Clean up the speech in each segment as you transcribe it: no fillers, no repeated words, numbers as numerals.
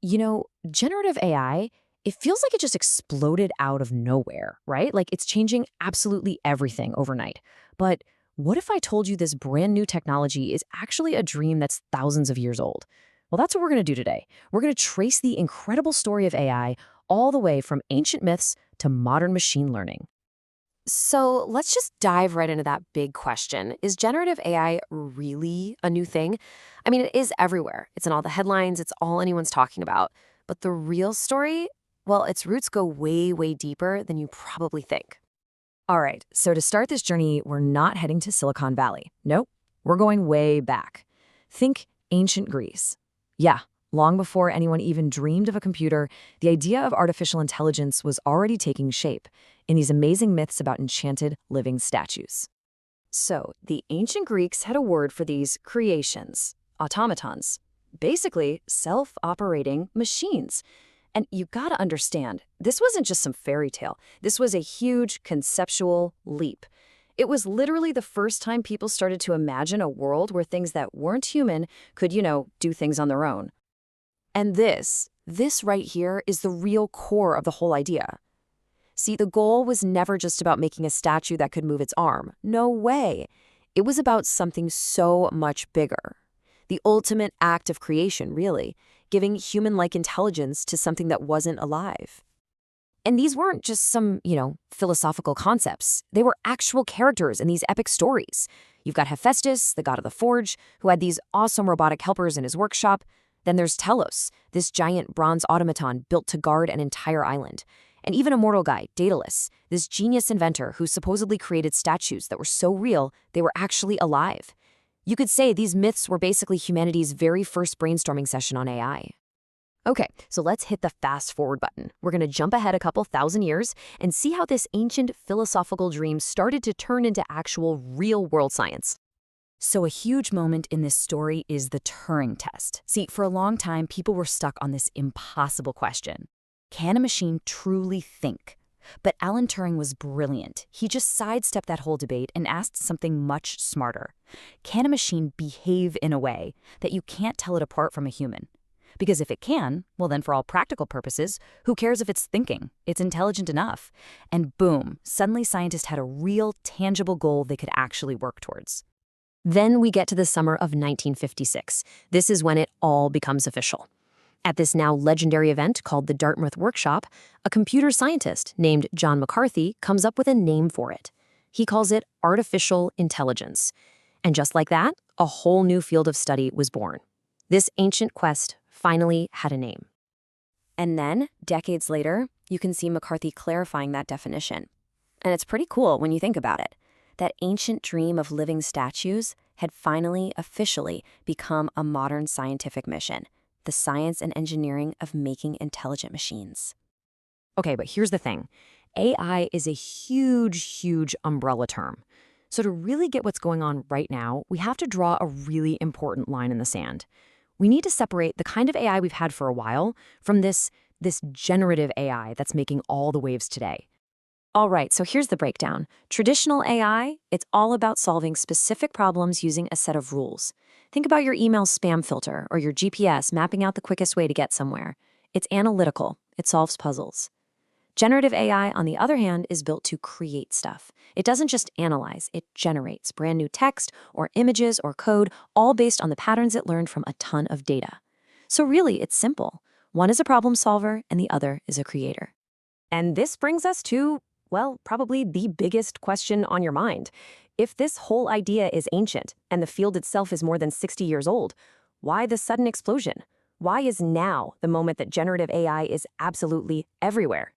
Generative AI, it feels like it just exploded out of nowhere, right? Like it's changing absolutely everything overnight. But what if I told you this brand new technology is actually a dream that's thousands of years old? Well, that's what we're going to do today. We're going to trace the incredible story of AI all the way from ancient myths to modern machine learning. So let's just dive right into that big question. Is generative AI really a new thing? I mean, it is everywhere. It's in all the headlines, it's all anyone's talking about. But the real story, well, its roots go way, way deeper than you probably think. All right, so to start this journey, we're not heading to Silicon Valley. Nope, we're going way back. Think ancient Greece. Yeah, long before anyone even dreamed of a computer, the idea of artificial intelligence was already taking shape in these amazing myths about enchanted living statues. So, the ancient Greeks had a word for these creations, automatons, basically self-operating machines. And you gotta understand, this wasn't just some fairy tale. This was a huge conceptual leap. It was literally the first time people started to imagine a world where things that weren't human could, do things on their own. And this right here is the real core of the whole idea. See, the goal was never just about making a statue that could move its arm. No way. It was about something so much bigger. The ultimate act of creation, really, giving human-like intelligence to something that wasn't alive. And these weren't just some, philosophical concepts. They were actual characters in these epic stories. You've got Hephaestus, the god of the forge, who had these awesome robotic helpers in his workshop. Then there's Telos, this giant bronze automaton built to guard an entire island. And even a mortal guy, Daedalus, this genius inventor who supposedly created statues that were so real they were actually alive. You could say these myths were basically humanity's very first brainstorming session on AI. Okay, so let's hit the fast forward button. We're going to jump ahead a couple thousand years and see how this ancient philosophical dream started to turn into actual real-world science. So a huge moment in this story is the Turing test. See, for a long time, people were stuck on this impossible question. Can a machine truly think? But Alan Turing was brilliant. He just sidestepped that whole debate and asked something much smarter. Can a machine behave in a way that you can't tell it apart from a human? Because if it can, well then for all practical purposes, who cares if it's thinking? It's intelligent enough. And boom, suddenly scientists had a real, tangible goal they could actually work towards. Then we get to the summer of 1956. This is when it all becomes official. At this now legendary event called the Dartmouth Workshop, a computer scientist named John McCarthy comes up with a name for it. He calls it artificial intelligence. And just like that, a whole new field of study was born. This ancient quest finally had a name. And then, decades later, you can see McCarthy clarifying that definition. And it's pretty cool when you think about it. That ancient dream of living statues had finally, officially become a modern scientific mission. The science and engineering of making intelligent machines. Okay, but here's the thing. AI is a huge, huge umbrella term. So to really get what's going on right now, we have to draw a really important line in the sand. We need to separate the kind of AI we've had for a while from this generative AI that's making all the waves today. All right, so here's the breakdown. Traditional AI, it's all about solving specific problems using a set of rules. Think about your email spam filter or your GPS mapping out the quickest way to get somewhere. It's analytical. It solves puzzles. Generative AI, on the other hand, is built to create stuff. It doesn't just analyze, it generates brand new text or images or code, all based on the patterns it learned from a ton of data. So really, it's simple. One is a problem solver and the other is a creator. And this brings us to, well, probably the biggest question on your mind. If this whole idea is ancient and the field itself is more than 60 years old, why the sudden explosion? Why is now the moment that generative AI is absolutely everywhere?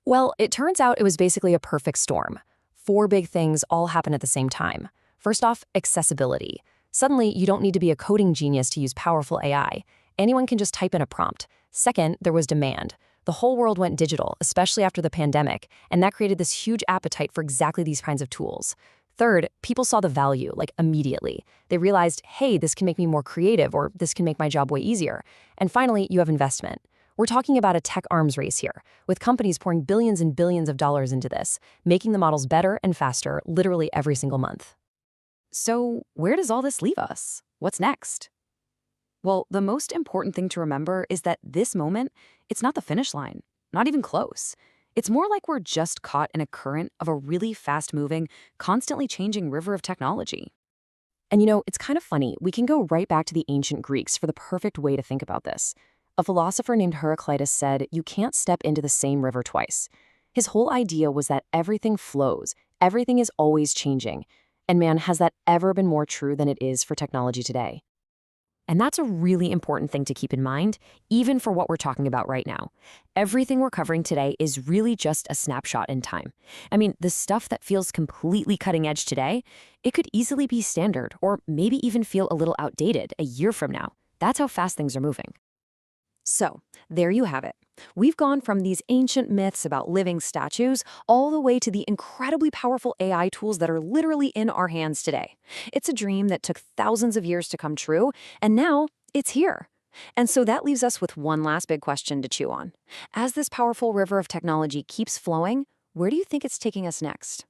Well, it turns out it was basically a perfect storm. 4 big things all happen at the same time. First off, accessibility. Suddenly, you don't need to be a coding genius to use powerful AI. Anyone can just type in a prompt. Second, there was demand. The whole world went digital, especially after the pandemic, and that created this huge appetite for exactly these kinds of tools. Third, people saw the value, immediately. They realized, hey, this can make me more creative, or this can make my job way easier. And finally, you have investment. We're talking about a tech arms race here, with companies pouring billions and billions of dollars into this, making the models better and faster literally every single month. So where does all this leave us? What's next? Well, the most important thing to remember is that this moment, it's not the finish line, not even close. It's more like we're just caught in a current of a really fast-moving, constantly changing river of technology. And it's kind of funny. We can go right back to the ancient Greeks for the perfect way to think about this. A philosopher named Heraclitus said, "You can't step into the same river twice." His whole idea was that everything flows, everything is always changing. And man, has that ever been more true than it is for technology today? And that's a really important thing to keep in mind, even for what we're talking about right now. Everything we're covering today is really just a snapshot in time. I mean, the stuff that feels completely cutting edge today, it could easily be standard or maybe even feel a little outdated a year from now. That's how fast things are moving. So, there you have it. We've gone from these ancient myths about living statues all the way to the incredibly powerful AI tools that are literally in our hands today. It's a dream that took thousands of years to come true, and now it's here. And so that leaves us with one last big question to chew on. As this powerful river of technology keeps flowing, where do you think it's taking us next?